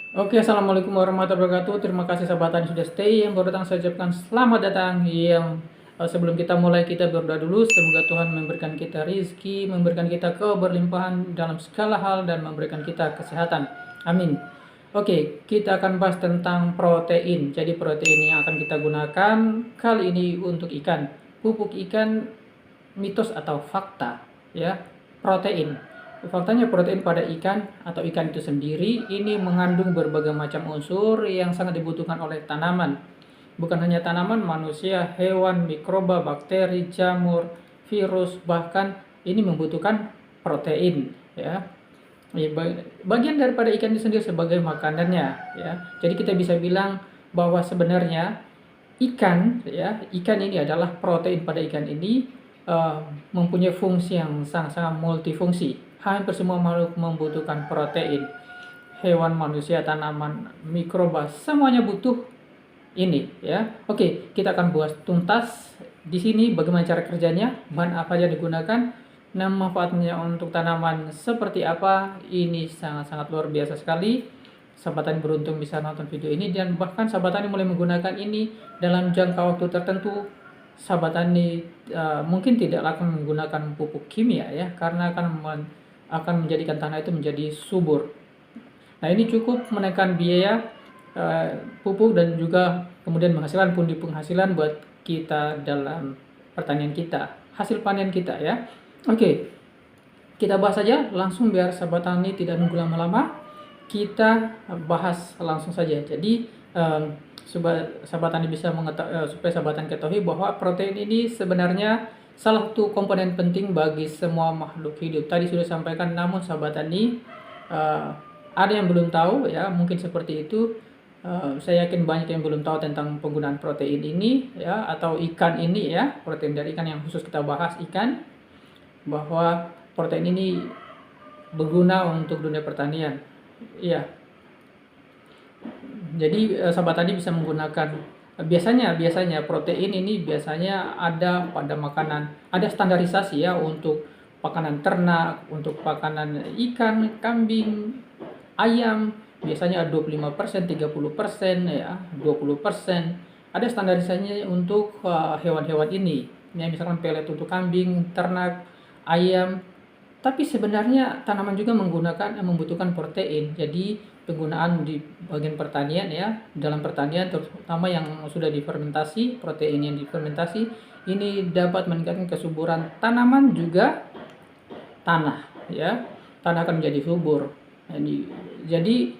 Oke, assalamualaikum warahmatullahi wabarakatuh. Terima kasih sahabat yang sudah stay. Yang baru datang saya ucapkan selamat datang. Sebelum kita mulai kita berdoa dulu. Semoga Tuhan memberikan kita rizki, memberikan kita keberlimpahan dalam segala hal dan memberikan kita kesehatan. Amin. Oke, kita akan bahas tentang protein. Jadi protein yang akan kita gunakan kali ini untuk ikan. Pupuk ikan, mitos atau fakta, ya. Protein. Faktanya protein pada ikan atau ikan itu sendiri ini mengandung berbagai macam unsur yang sangat dibutuhkan oleh tanaman. Bukan hanya tanaman, manusia, hewan, mikroba, bakteri, jamur, virus, bahkan ini membutuhkan protein, ya. Bagian daripada ikan itu sendiri sebagai makanannya, ya. Jadi kita bisa bilang bahwa sebenarnya ikan ini adalah protein pada ikan ini mempunyai fungsi yang sangat-sangat multifungsi. Hampir semua makhluk membutuhkan protein. Hewan, manusia, tanaman, mikroba, semuanya butuh ini, ya. Oke, kita akan bahas tuntas di sini bagaimana cara kerjanya, bahan apa saja digunakan, nah manfaatnya untuk tanaman seperti apa. Ini sangat-sangat luar biasa sekali. Sahabat tani beruntung bisa nonton video ini, dan bahkan sahabat tani mulai menggunakan ini dalam jangka waktu tertentu. Sahabat tani mungkin tidak akan menggunakan pupuk kimia, ya, karena akan menjadikan tanah itu menjadi subur. Nah, ini cukup menekan biaya pupuk dan juga kemudian menghasilkan pundi penghasilan buat kita dalam pertanian kita, hasil panen kita, ya. Oke, kita bahas saja langsung biar sahabat tani tidak nunggu lama-lama. Kita bahas langsung saja. Jadi supaya sahabat tani bisa supaya sahabat tani ketahui bahwa protein ini sebenarnya salah satu komponen penting bagi semua makhluk hidup. Tadi sudah sampaikan, namun sahabat tani ada yang belum tahu, ya, mungkin seperti itu. Saya yakin banyak yang belum tahu tentang penggunaan protein ini, ya, atau ikan ini, ya, protein dari ikan yang khusus kita bahas ikan, bahwa protein ini berguna untuk dunia pertanian. Iya. Jadi sahabat tadi bisa menggunakan biasanya protein ini biasanya ada pada makanan, ada standarisasi, ya, untuk makanan ternak, untuk makanan ikan, kambing, ayam biasanya 25%, 30%, ya, 20%. Ada standarisasinya untuk hewan-hewan ini. Ya, misalkan pelet untuk kambing, ternak, ayam. Tapi sebenarnya tanaman juga membutuhkan protein. Jadi penggunaan di bagian pertanian, ya, dalam pertanian terutama yang sudah difermentasi, protein yang difermentasi ini dapat meningkatkan kesuburan tanaman juga tanah, ya. Tanah akan menjadi subur. Jadi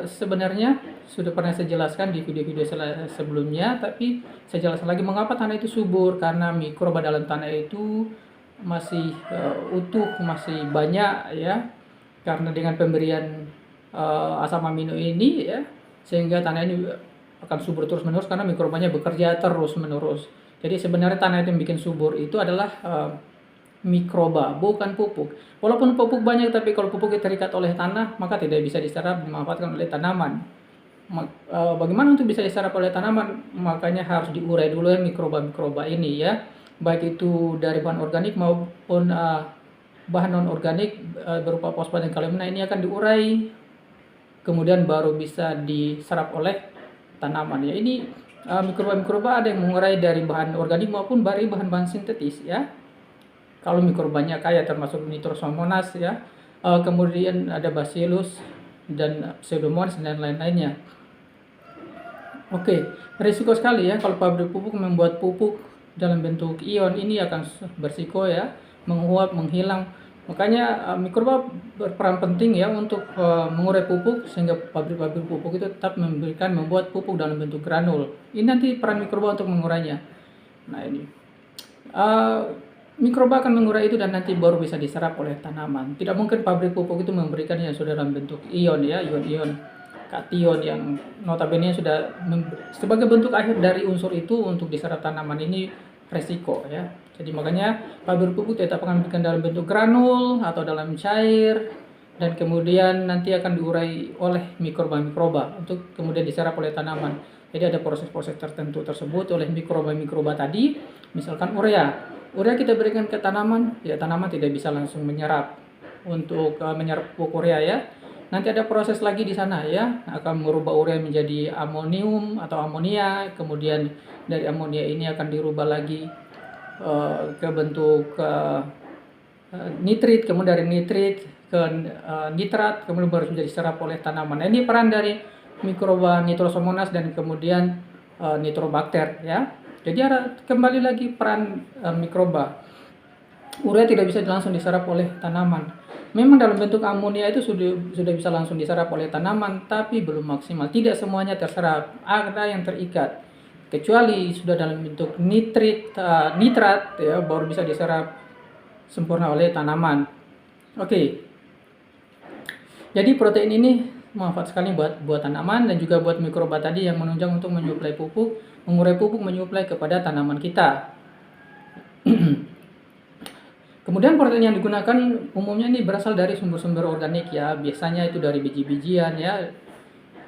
sebenarnya sudah pernah saya jelaskan di video-video sebelumnya, tapi saya jelaskan lagi mengapa tanah itu subur, karena mikroba dalam tanah itu masih utuh, masih banyak, ya, karena dengan pemberian asam amino ini, ya, sehingga tanah ini akan subur terus menerus karena mikrobanya bekerja terus menerus. Jadi sebenarnya tanah itu yang bikin subur itu adalah mikroba, bukan pupuk. Walaupun pupuk banyak, tapi kalau pupuk terikat oleh tanah maka tidak bisa diserap dimanfaatkan oleh tanaman. Bagaimana untuk bisa diserap oleh tanaman? Makanya harus diurai dulu mikroba-mikroba ini, ya, baik itu dari bahan organik maupun bahan non organik berupa fosfat dan kalium. Nah, ini akan diurai kemudian baru bisa diserap oleh tanaman, ya. Ini mikroba-mikroba ada yang mengurai dari bahan organik maupun dari bahan-bahan sintetis, ya. Kalau mikrobanya kaya termasuk Nitrosomonas, ya. Kemudian ada Bacillus dan Pseudomonas dan lain-lainnya. Oke, risiko sekali, ya, kalau pabrik pupuk membuat pupuk dalam bentuk ion, ini akan bersiko, ya, menguap, menghilang. Makanya mikroba berperan penting, ya, untuk mengurai pupuk sehingga pabrik-pabrik pupuk itu tetap membuat pupuk dalam bentuk granul. Ini nanti peran mikroba untuk mengurainya. Nah, ini mikroba akan mengurai itu dan nanti baru bisa diserap oleh tanaman. Tidak mungkin pabrik pupuk itu memberikan yang sudah dalam bentuk ion, ya, ion-ion kation yang notabene sudah sebagai bentuk akhir dari unsur itu untuk diserap tanaman. Ini resiko, ya. Jadi makanya pabrik pupuk tetap akan memberikan dalam bentuk granul atau dalam cair, dan kemudian nanti akan diurai oleh mikroba-mikroba untuk kemudian diserap oleh tanaman. Jadi ada proses-proses tertentu tersebut oleh mikroba-mikroba tadi. Misalkan urea kita berikan ke tanaman, ya, tanaman tidak bisa langsung menyerap untuk menyerap pupuk urea, ya. nanti ada proses lagi di sana ya, akan merubah urea menjadi amonium atau amonia, kemudian dari amonia ini akan dirubah lagi ke bentuk nitrit, kemudian dari nitrit ke nitrat, kemudian baru menjadi serap oleh tanaman. Nah, ini peran dari mikroba Nitrosomonas dan kemudian nitrobakter ya. Jadi ada kembali lagi peran mikroba. Urea tidak bisa langsung diserap oleh tanaman. Memang dalam bentuk amonia itu sudah bisa langsung diserap oleh tanaman, tapi belum maksimal. Tidak semuanya terserap, ada yang terikat. Kecuali sudah dalam bentuk nitrat ya, baru bisa diserap sempurna oleh tanaman. Oke. Jadi protein ini manfaat sekali buat tanaman dan juga buat mikroba tadi yang menunjang untuk menyuplai pupuk, mengurai pupuk menyuplai kepada tanaman kita. Kemudian protein yang digunakan umumnya ini berasal dari sumber-sumber organik ya, biasanya itu dari biji-bijian ya.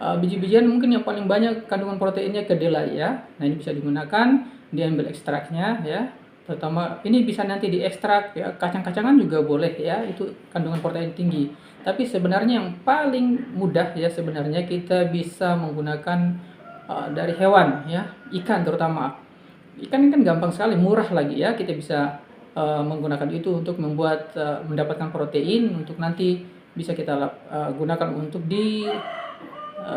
Biji-bijian mungkin yang paling banyak kandungan proteinnya kedelai ya. Nah, ini bisa digunakan, diambil ekstraknya ya. Terutama ini bisa nanti diekstrak ya, kacang-kacangan juga boleh ya, itu kandungan protein tinggi. Tapi sebenarnya yang paling mudah ya sebenarnya kita bisa menggunakan dari hewan ya, ikan terutama. Ikan ini kan gampang sekali, murah lagi ya, kita bisa menggunakan itu untuk mendapatkan protein untuk nanti bisa kita gunakan untuk di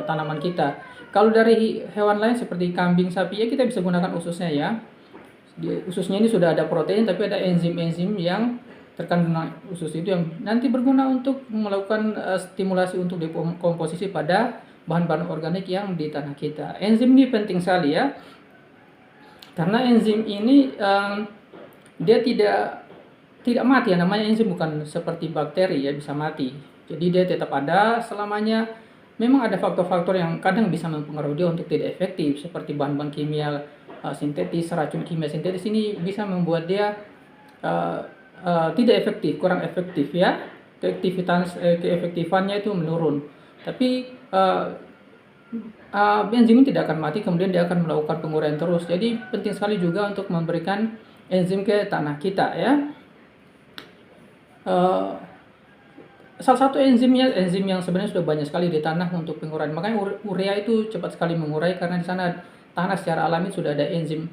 tanaman kita. Kalau dari hewan lain seperti kambing, sapi ya kita bisa gunakan ususnya ya. Di ususnya ini sudah ada protein, tapi ada enzim-enzim yang terkandung usus itu yang nanti berguna untuk melakukan stimulasi untuk dekomposisi pada bahan-bahan organik yang di tanah kita. Enzim ini penting sekali ya, karena enzim ini dia tidak mati ya, namanya enzim bukan seperti bakteri ya bisa mati. Jadi dia tetap ada selamanya. Memang ada faktor-faktor yang kadang bisa mempengaruhi dia untuk tidak efektif seperti bahan-bahan kimia sintetis, racun kimia sintetis ini bisa membuat dia tidak efektif, kurang efektif ya. Keefektifannya itu menurun. Tapi enzim ini tidak akan mati, kemudian dia akan melakukan penguraian terus. Jadi penting sekali juga untuk memberikan enzim ke tanah kita ya. Salah satu enzim yang sebenarnya sudah banyak sekali di tanah untuk penguraian. Makanya urea itu cepat sekali mengurai karena di sana tanah secara alami sudah ada enzim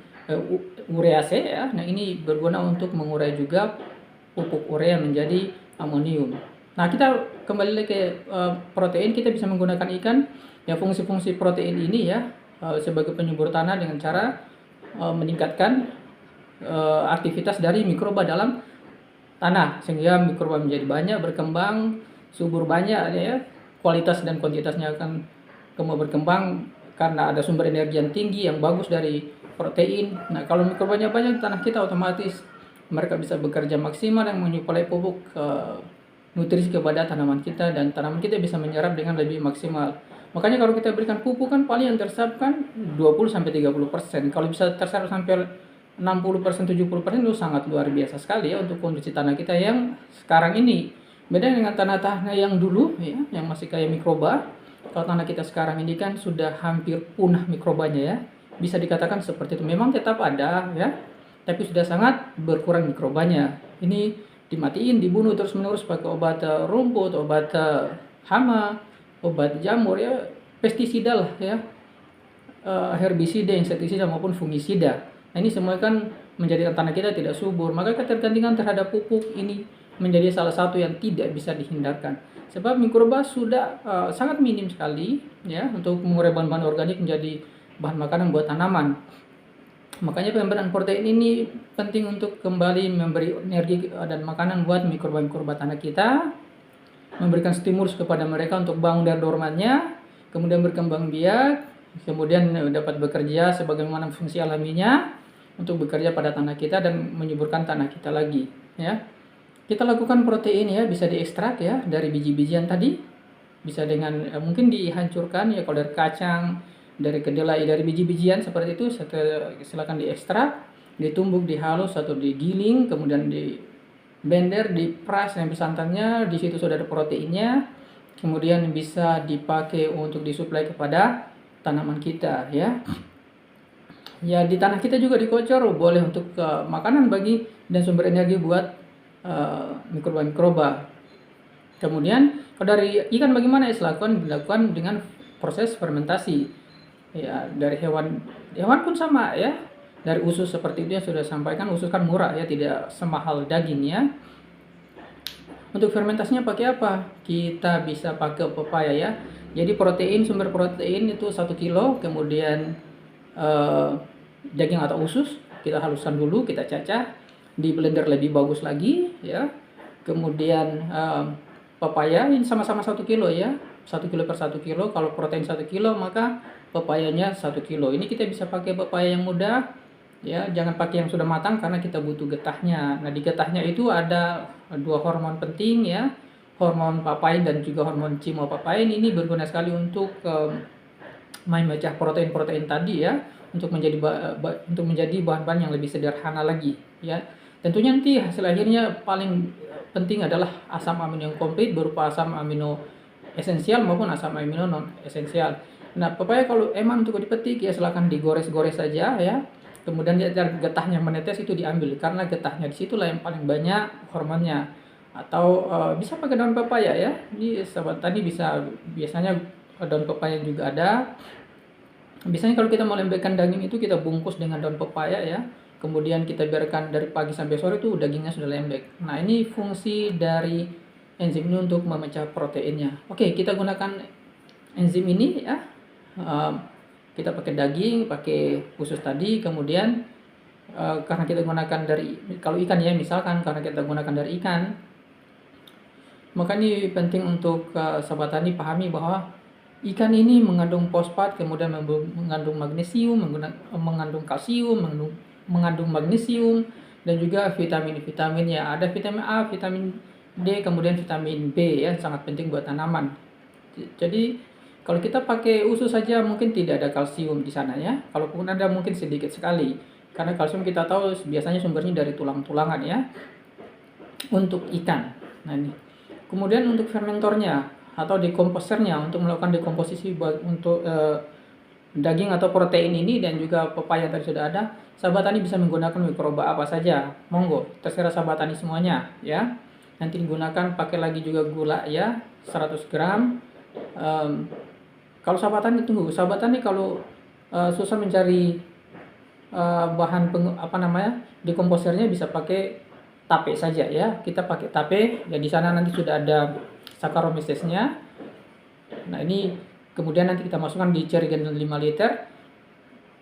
urease ya. Nah, ini berguna untuk mengurai juga pupuk urea menjadi amonium. Nah, kita kembali lagi ke protein, kita bisa menggunakan ikan. Ya, fungsi-fungsi protein ini ya sebagai penyubur tanah dengan cara meningkatkan aktivitas dari mikroba dalam tanah sehingga mikroba menjadi banyak, berkembang, subur banyak ya. Kualitas dan kuantitasnya akan berkembang karena ada sumber energi yang tinggi yang bagus dari protein. Nah, kalau mikrobanya banyak di tanah kita, otomatis mereka bisa bekerja maksimal yang menyuplai pupuk nutrisi kepada tanaman kita dan tanaman kita bisa menyerap dengan lebih maksimal. Makanya kalau kita berikan pupuk kan paling yang terserap kan 20-30%. Kalau bisa terserap sampai 60%, 70% itu sangat luar biasa sekali ya untuk kondisi tanah kita yang sekarang ini. Beda dengan tanah-tanah yang dulu ya, yang masih kayak mikroba. Kalau tanah kita sekarang ini kan sudah hampir punah mikrobanya ya. Bisa dikatakan seperti itu. Memang tetap ada ya, tapi sudah sangat berkurang mikrobanya. Ini dimatiin, dibunuh terus-menerus pakai obat rumput, obat hama, obat jamur ya, pestisida lah ya. Herbisida, insektisida maupun fungisida. Nah, ini semua kan menjadikan tanah kita tidak subur. Maka ketergantungan terhadap pupuk ini menjadi salah satu yang tidak bisa dihindarkan. Sebab mikroba sudah sangat minim sekali ya untuk mengurai bahan-bahan organik menjadi bahan makanan buat tanaman. Makanya pemberian protein ini penting untuk kembali memberi energi dan makanan buat mikroba-mikroba tanah kita, memberikan stimulus kepada mereka untuk bangun dari dormannya, kemudian berkembang biak, kemudian dapat bekerja sebagaimana fungsi alaminya untuk bekerja pada tanah kita dan menyuburkan tanah kita lagi ya. Kita lakukan protein ya, bisa diekstrak ya dari biji-bijian tadi, bisa dengan mungkin dihancurkan ya, kalau dari kacang, dari kedelai, dari biji-bijian seperti itu silakan diekstrak, ditumbuk, dihalus atau digiling, kemudian di blender, diperas sampai santannya, di situ sudah ada proteinnya, kemudian bisa dipakai untuk disuplai kepada tanaman kita ya. Ya, di tanah kita juga dikocor boleh untuk makanan bagi dan sumber energi buat mikroba-mikroba. Kemudian kalau dari ikan bagaimana ya, dilakukan dengan proses fermentasi. Ya, dari hewan pun sama ya. Dari usus seperti itu yang sudah sampaikan, usus kan murah ya, tidak semahal daging ya. Untuk fermentasinya pakai apa? Kita bisa pakai pepaya ya. Jadi sumber protein itu 1 kilo, kemudian eh, daging atau usus kita haluskan dulu, kita cacah, di blender lebih bagus lagi ya. Kemudian pepaya ini sama-sama 1 kilo ya, 1 kilo per 1 kilo. Kalau protein 1 kilo, maka pepayanya 1 kilo. Ini kita bisa pakai pepaya yang muda ya, jangan pakai yang sudah matang karena kita butuh getahnya. Nah, di getahnya itu ada dua hormon penting ya, hormon papain dan juga hormon chimopapain. Ini berguna sekali untuk memecah protein-protein tadi ya, untuk menjadi bahan-bahan yang lebih sederhana lagi ya. Tentunya nanti hasil akhirnya paling penting adalah asam amino yang komplit berupa asam amino esensial maupun asam amino non esensial. Nah, pepaya kalau emang untuk dipetik ya silakan digores-gores saja ya. Kemudian getahnya menetes itu diambil karena getahnya disitulah yang paling banyak hormonnya. Atau bisa pakai daun pepaya ya. Ini sahabat tadi biasanya daun pepaya juga ada. Biasanya kalau kita mau lembekkan daging itu kita bungkus dengan daun pepaya ya. Kemudian kita biarkan dari pagi sampai sore itu dagingnya sudah lembek. Nah, ini fungsi dari enzim ini untuk memecah proteinnya. Oke, kita gunakan enzim ini ya. Kita pakai daging, pakai usus tadi, kemudian karena kita gunakan dari, kalau ikan ya misalkan, karena kita gunakan dari ikan, maka ini penting untuk sahabat tani pahami bahwa ikan ini mengandung fosfat, kemudian mengandung magnesium, mengandung kalsium, mengandung magnesium, dan juga vitamin-vitamin ya. Ada vitamin A, vitamin D, kemudian vitamin B ya, sangat penting buat tanaman. Jadi kalau kita pakai usus saja mungkin tidak ada kalsium di sana ya. Kalaupun ada mungkin sedikit sekali. Karena kalsium kita tahu biasanya sumbernya dari tulang-tulangan ya. Untuk ikan. Nah, ini. Kemudian untuk fermentornya atau dekomposernya untuk melakukan dekomposisi untuk daging atau protein ini dan juga pepaya tadi sudah ada. Sahabat tani bisa menggunakan mikroba apa saja. Monggo, terserah sahabat tani semuanya ya. Nanti digunakan pakai lagi juga gula ya, 100 gram. Kalau sahabat tani kalau susah mencari bahan dekomposernya bisa pakai tape saja ya. Kita pakai tape ya, di sana nanti sudah ada Saccharomycesnya. Nah, ini kemudian nanti kita masukkan di jerigen 5 liter.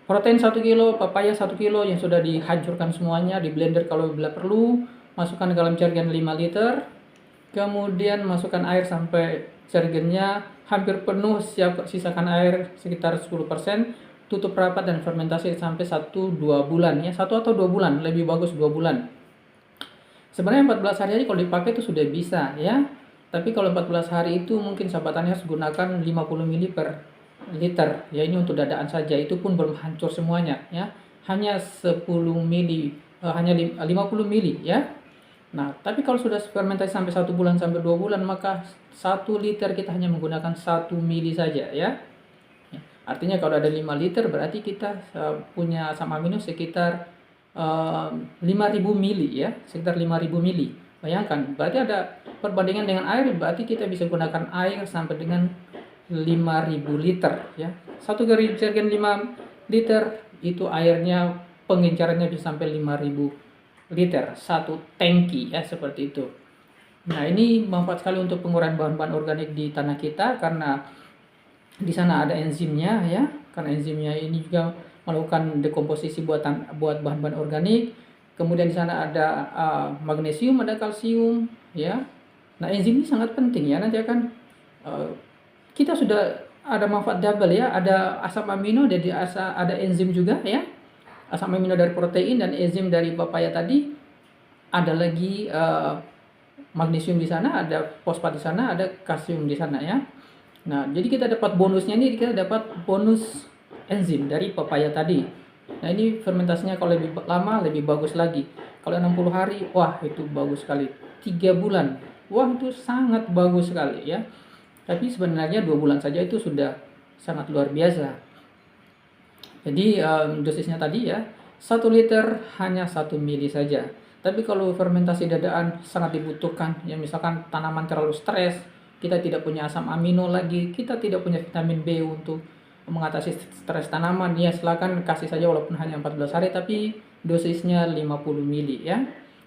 Protein 1 kilo, pepaya 1 kilo yang sudah dihancurkan semuanya di blender kalau bila perlu. Masukkan ke dalam jerigen 5 liter. Kemudian masukkan air sampai jerigennya hampir penuh, sisakan air sekitar 10%, tutup rapat dan fermentasi sampai 1-2 bulan ya. 1 atau 2 bulan, lebih bagus 2 bulan. Sebenarnya 14 hari aja kalau dipakai itu sudah bisa ya. Tapi kalau 14 hari itu mungkin sahabatannya harus gunakan 50 ml per liter ya, ini untuk dadaan saja, itu pun belum hancur semuanya ya. Hanya 10 ml, hanya 50 ml ya. Nah, tapi kalau sudah fermentasi sampai 1 bulan sampai 2 bulan, maka 1 liter kita hanya menggunakan 1 mili saja ya. Artinya kalau ada 5 liter berarti kita punya asam amino sekitar 5.000 mili ya, sekitar 5.000 mili. Bayangkan, berarti ada perbandingan dengan air, berarti kita bisa gunakan air sampai dengan 5.000 liter ya. Satu jerigen 5 liter itu airnya pengencerannya bisa sampai 5.000 liter, 1 tangki ya, seperti itu. Nah, ini manfaat sekali untuk penguraian bahan-bahan organik di tanah kita karena di sana ada enzimnya ya. Karena enzimnya ini juga melakukan dekomposisi buat bahan-bahan organik. Kemudian di sana ada magnesium, ada kalsium ya. Nah, enzim ini sangat penting ya. Nanti akan kita sudah ada manfaat double ya. Ada asam amino, jadi ada enzim juga ya. Asam amino dari protein dan enzim dari pepaya tadi. Ada lagi magnesium di sana, ada fosfat di sana, ada kalsium di sana ya. Nah, jadi kita dapat bonusnya ini, kita dapat bonus enzim dari pepaya tadi. Nah, ini fermentasinya kalau lebih lama lebih bagus lagi. Kalau 60 hari, wah itu bagus sekali. 3 bulan, wah itu sangat bagus sekali ya. Tapi sebenarnya 2 bulan saja itu sudah sangat luar biasa. Jadi dosisnya tadi ya, 1 liter hanya 1 mili saja. Tapi kalau fermentasi dadaan sangat dibutuhkan, ya misalkan tanaman terlalu stres, kita tidak punya asam amino lagi, kita tidak punya vitamin B untuk mengatasi stres tanaman, ya silakan kasih saja walaupun hanya 14 hari tapi dosisnya 50 mili ya.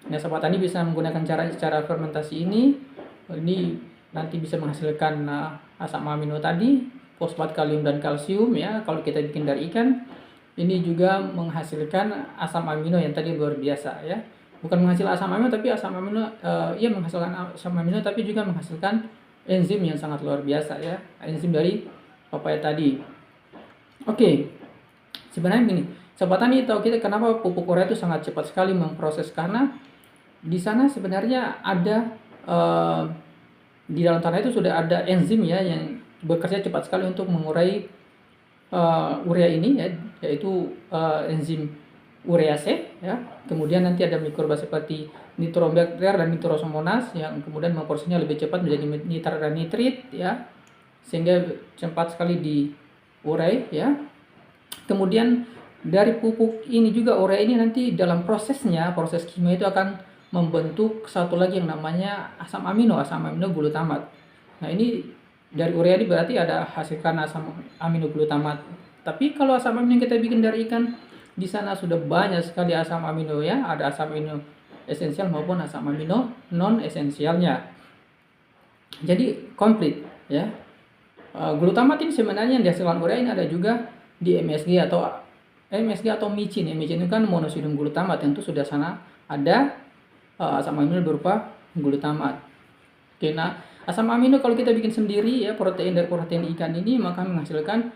Nah, sobat tani bisa menggunakan cara fermentasi ini nanti bisa menghasilkan asam amino tadi, fosfat kalium dan kalsium ya kalau kita bikin dari ikan. Ini juga menghasilkan asam amino yang tadi luar biasa ya. Bukan menghasilkan asam amino tapi asam amino menghasilkan asam amino tapi juga menghasilkan enzim yang sangat luar biasa ya. Enzim dari papaya tadi. Oke. Sebenarnya gini, sobat tani tahu kita kenapa pupuk urea itu sangat cepat sekali memproses, karena di sana sebenarnya ada di dalam tanah itu sudah ada enzim ya yang bekerja cepat sekali untuk mengurai urea ini ya, yaitu enzim urease ya. Kemudian nanti ada mikroba seperti nitrobakter dan nitrosomonas yang kemudian memprosesnya lebih cepat menjadi nitrat dan nitrit ya, sehingga cepat sekali diurai ya. Kemudian dari pupuk ini juga urea ini nanti dalam prosesnya, proses kimia itu akan membentuk satu lagi yang namanya asam amino glutamat. Nah, ini dari urea ini berarti ada hasilkan asam amino glutamat. Tapi kalau asam amino yang kita bikin dari ikan, di sana sudah banyak sekali asam amino ya, ada asam amino esensial maupun asam amino non esensialnya. Jadi komplit ya. Glutamat ini sebenarnya yang dihasilkan urea ini ada juga di MSG atau micin. Micin itu kan monosidum glutamat, yang itu sudah sana ada asam amino berupa glutamat. Oke, nah asam amino kalau kita bikin sendiri ya, protein dari protein ikan ini maka menghasilkan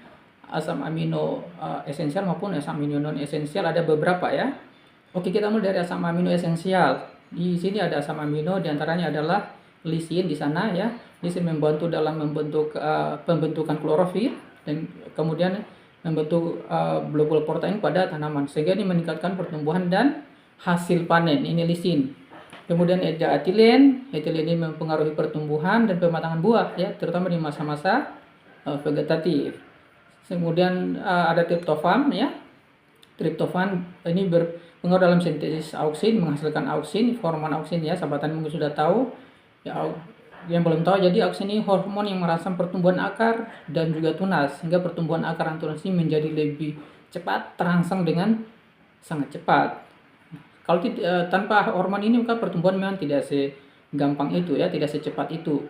asam amino esensial maupun asam amino non esensial, ada beberapa ya. Oke, kita mulai dari asam amino esensial. Di sini ada asam amino, diantaranya adalah lisin di sana ya. Lisin membantu dalam membentuk pembentukan klorofil dan kemudian membentuk globul protein pada tanaman, sehingga ini meningkatkan pertumbuhan dan hasil panen. Ini lisin. Kemudian ada etilen. Etilen ini mempengaruhi pertumbuhan dan pematangan buah ya, terutama di masa-masa vegetatif. Kemudian ada triptofan ya. Triptofan ini berpengaruh dalam sintesis auksin, menghasilkan auksin, hormon auksin ya. Sahabat tani mungkin sudah tahu ya. Yang belum tahu, jadi auksin ini hormon yang merangsang pertumbuhan akar dan juga tunas, sehingga pertumbuhan akar dan tunas ini menjadi lebih cepat, terangsang dengan sangat cepat. Kalau tanpa hormon ini maka pertumbuhan memang tidak segampang itu ya, tidak secepat itu.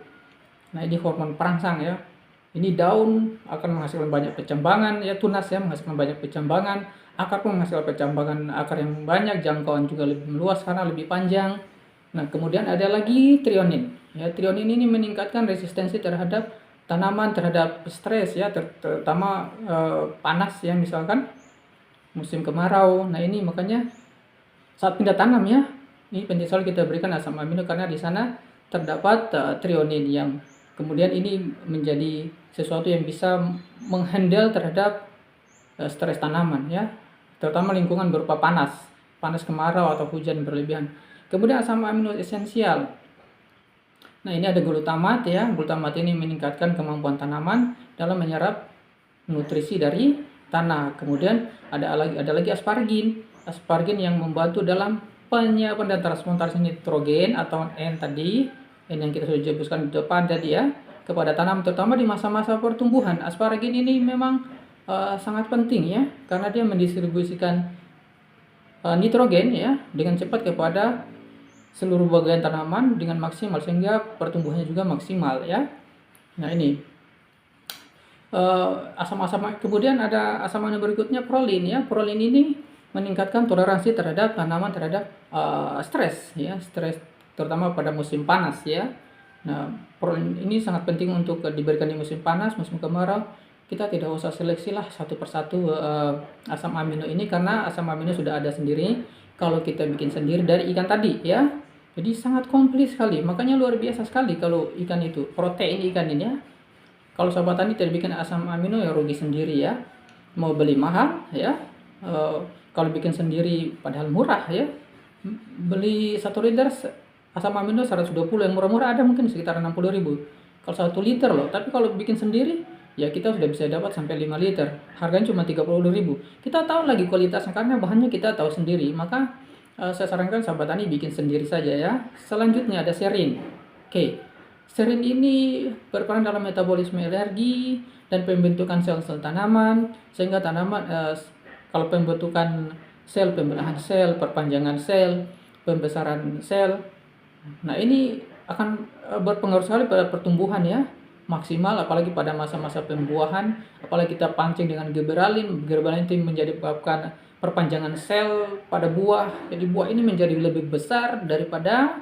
Nah, ini hormon perangsang ya. Ini daun akan menghasilkan banyak pecambangan ya, tunas ya menghasilkan banyak pecambangan, akar pun menghasilkan pecambangan akar yang banyak, jangkauan juga lebih meluas karena lebih panjang. Nah, kemudian ada lagi trionin. Ya, trionin ini meningkatkan resistensi terhadap tanaman, terhadap stres ya, terutama panas ya, misalkan musim kemarau. Nah, ini makanya saat pindah tanam ya, ini penting sekali kita berikan asam amino karena di sana terdapat trionin yang kemudian ini menjadi sesuatu yang bisa menghandle terhadap stres tanaman ya, terutama lingkungan berupa panas kemarau atau hujan berlebihan. Kemudian asam amino esensial. Nah, ini ada glutamat ya. Glutamat ini meningkatkan kemampuan tanaman dalam menyerap nutrisi dari tanah. Kemudian ada lagi aspargin. Aspargin yang membantu dalam penyiapan dan transportasi nitrogen atau N tadi, N yang kita sudah jelaskan di depan tadi ya, kepada tanam terutama di masa-masa pertumbuhan. Aspargin ini memang sangat penting ya, karena dia mendistribusikan nitrogen ya dengan cepat kepada seluruh bagian tanaman dengan maksimal, sehingga pertumbuhannya juga maksimal ya. Nah, ini asam-asam. Kemudian ada asam amino berikutnya prolin ya. Prolin ini meningkatkan toleransi terhadap tanaman terhadap stres ya, stres terutama pada musim panas ya. Nah, prolin ini sangat penting untuk diberikan di musim panas, musim kemarau. Kita tidak usah seleksi lah satu persatu asam amino ini, karena asam amino sudah ada sendiri kalau kita bikin sendiri dari ikan tadi ya. Jadi sangat komplit sekali, makanya luar biasa sekali kalau ikan itu, protein ikan ini ya. Kalau sahabat tani tidak bikin asam amino ya rugi sendiri ya. Mau beli mahal ya, kalau bikin sendiri padahal murah ya. Beli 1 liter asam amino 120, yang murah-murah ada mungkin sekitar 60.000 kalau 1 liter loh. Tapi kalau bikin sendiri ya kita sudah bisa dapat sampai 5 liter. Harganya cuma 30.000. Kita tahu lagi kualitasnya karena bahannya kita tahu sendiri. Maka saya sarankan sahabat tani bikin sendiri saja ya. Selanjutnya ada serin. Oke, serin ini berperan dalam metabolisme energi dan pembentukan sel-sel tanaman, sehingga tanaman kalau pembentukan sel, pembelahan sel, perpanjangan sel, pembesaran sel, nah ini akan berpengaruh sekali pada pertumbuhan ya, maksimal, apalagi pada masa-masa pembuahan, apalagi kita pancing dengan gibberellin. Gibberellin itu menyebabkan perpanjangan sel pada buah, jadi buah ini menjadi lebih besar daripada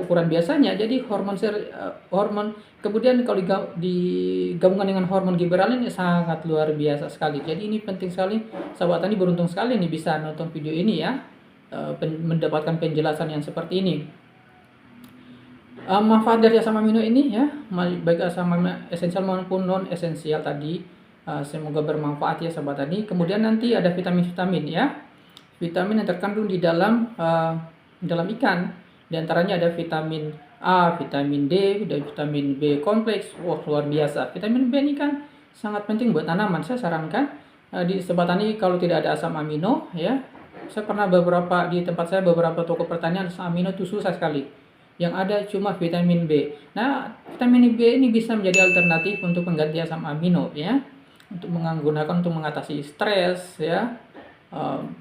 ukuran biasanya. Jadi hormon kemudian kalau digabungkan dengan hormon gibberellin sangat luar biasa sekali. Jadi ini penting sekali, sahabat tani beruntung sekali nih bisa nonton video ini ya, mendapatkan penjelasan yang seperti ini. Manfaat dari asam amino ini ya, baik asam amino esensial maupun non esensial tadi, semoga bermanfaat ya sahabat tani. Kemudian nanti ada vitamin-vitamin ya, vitamin yang terkandung di dalam ikan. Di antaranya ada vitamin A, vitamin D, dan vitamin B kompleks. Wah, luar biasa. Vitamin B ini kan sangat penting buat tanaman. Saya sarankan di sahabat tani kalau tidak ada asam amino ya. Saya pernah di tempat saya beberapa toko pertanian asam amino itu susah sekali. Yang ada cuma vitamin B. Nah, vitamin B ini bisa menjadi alternatif untuk pengganti asam amino ya. Untuk mengatasi stres ya.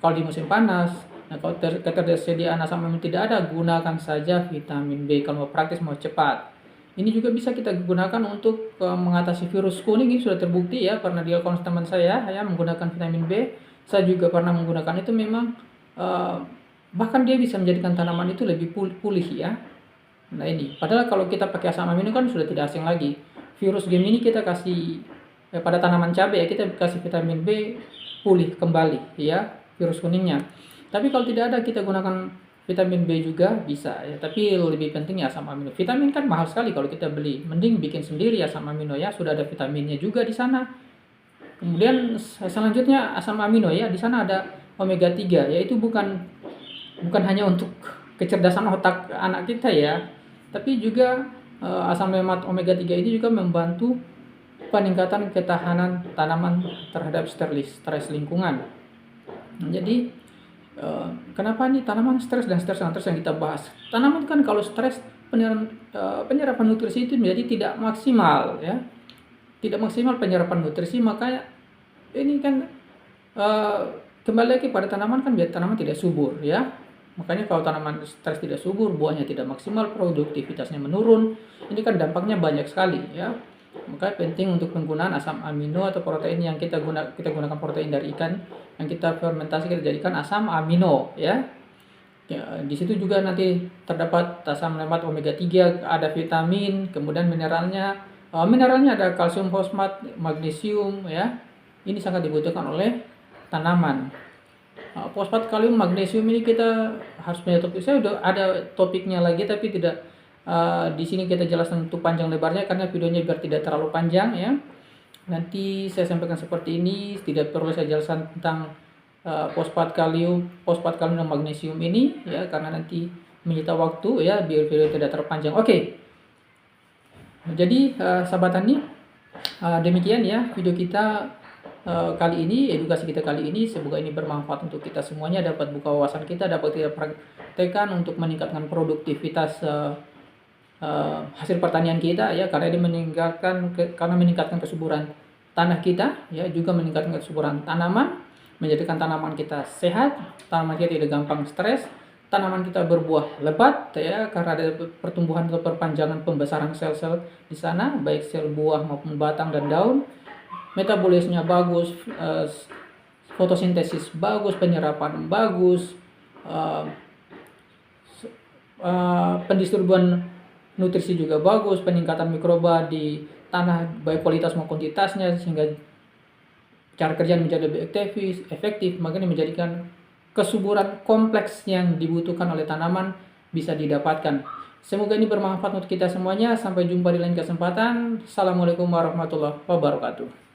Kalau di musim panas. Nah, kalau ketersediaan asam amino tidak ada, gunakan saja vitamin B kalau mau praktis, mau cepat. Ini juga bisa kita gunakan untuk mengatasi virus kuning. Ini sudah terbukti ya, pernah dilakukan teman saya ya, menggunakan vitamin B. Saya juga pernah menggunakan itu, memang bahkan dia bisa menjadikan tanaman itu lebih pulih ya. Nah ini, padahal kalau kita pakai asam amino kan sudah tidak asing lagi. Virus Gemini kita kasih pada tanaman cabai ya, kita kasih vitamin B, pulih kembali ya virus kuningnya. Tapi kalau tidak ada, kita gunakan vitamin B juga bisa ya. Tapi lebih penting ya asam amino. Vitamin kan mahal sekali kalau kita beli. Mending bikin sendiri asam amino ya. Sudah ada vitaminnya juga di sana. Kemudian selanjutnya asam amino ya. Di sana ada omega 3 yaitu bukan hanya untuk kecerdasan otak anak kita ya. Tapi juga asam lemak omega 3 ini juga membantu peningkatan ketahanan tanaman terhadap stres lingkungan. Jadi kenapa nih tanaman stres dan stres yang kita bahas? Tanaman kan kalau stres, penyerapan nutrisi itu menjadi tidak maksimal ya. Tidak maksimal penyerapan nutrisi, makanya ini kan kembali lagi pada tanaman kan, biar tanaman tidak subur ya. Makanya kalau tanaman stres tidak subur, buahnya tidak maksimal, produktivitasnya menurun. Ini kan dampaknya banyak sekali ya. Maka penting untuk penggunaan asam amino atau protein yang kita gunakan protein dari ikan yang kita fermentasi, kita jadikan asam amino ya. Di situ juga nanti terdapat asam lemak omega 3, ada vitamin, kemudian mineralnya ada kalsium fosfat, magnesium ya. Ini sangat dibutuhkan oleh tanaman. Fosfat, kalium, magnesium ini kita harus punya topik. Saya udah ada topiknya lagi tapi tidak di sini kita jelaskan untuk panjang lebarnya karena videonya biar tidak terlalu panjang ya. Nanti saya sampaikan seperti ini, tidak perlu saya jelaskan tentang fosfat kalium dan magnesium ini ya, karena nanti menyita waktu ya, biar video tidak terpanjang. Oke. Jadi sahabat tani, demikian ya video kita kali ini, edukasi kita kali ini. Semoga ini bermanfaat untuk kita semuanya, dapat buka wawasan kita, dapat kita praktekkan untuk meningkatkan produktivitas hasil pertanian kita ya, karena ini meningkatkan kesuburan tanah kita ya, juga meningkatkan kesuburan tanaman, menjadikan tanaman kita sehat, tanaman kita tidak gampang stres, tanaman kita berbuah lebat ya, karena ada pertumbuhan atau perpanjangan pembesaran sel-sel di sana, baik sel buah maupun batang dan daun. Metabolismenya bagus, fotosintesis bagus, penyerapan bagus, pendistribuan nutrisi juga bagus, peningkatan mikroba di tanah baik kualitas maupun kuantitasnya, sehingga cara kerja menjadi lebih efektif. Makanya menjadikan kesuburan kompleks yang dibutuhkan oleh tanaman bisa didapatkan. Semoga ini bermanfaat untuk kita semuanya. Sampai jumpa di lain kesempatan. Assalamualaikum warahmatullahi wabarakatuh.